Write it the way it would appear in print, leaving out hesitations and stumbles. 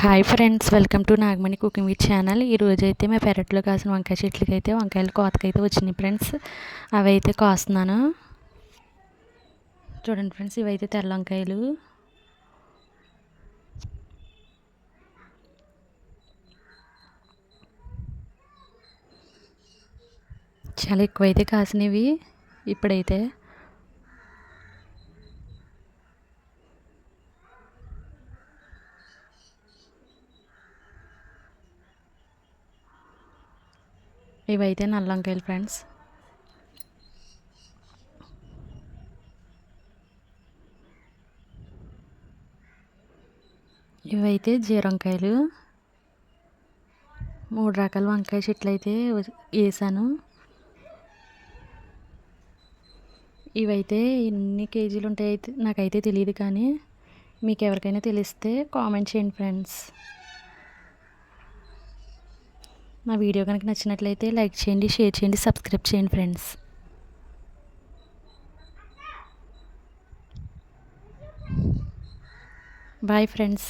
Hi friends, welcome to Nagamani cooking with channel. ఈరోజు అయితే మా పెరట్లో కాసిన వంకాయ చెట్లకి అయితే వంకాయలు కోతకైతే వచ్చినాయి ఫ్రెండ్స్. అవి అయితే కోస్తున్నాను. చూడండి ఫ్రెండ్స్, ఇవైతే తెల్ల వంకాయలు. చాలా ఎక్కువైతే కాసినవి ఇప్పుడైతే. ఇవైతే నల్ల వంకాయలు ఫ్రెండ్స్. ఇవైతే జీరంకాయలు. 3 రకాల వంకాయ చెట్లు అయితే వేసాను. ఇవైతే ఎన్ని కేజీలు ఉంటాయి అయితే నాకైతే తెలియదు, కానీ మీకు ఎవరికైనా తెలిస్తే కామెంట్ చేయండి ఫ్రెండ్స్. నా వీడియో కనుక నచ్చినట్లయితే లైక్ చేయండి, షేర్ చేయండి, సబ్స్క్రైబ్ చేయండి ఫ్రెండ్స్. Bye friends.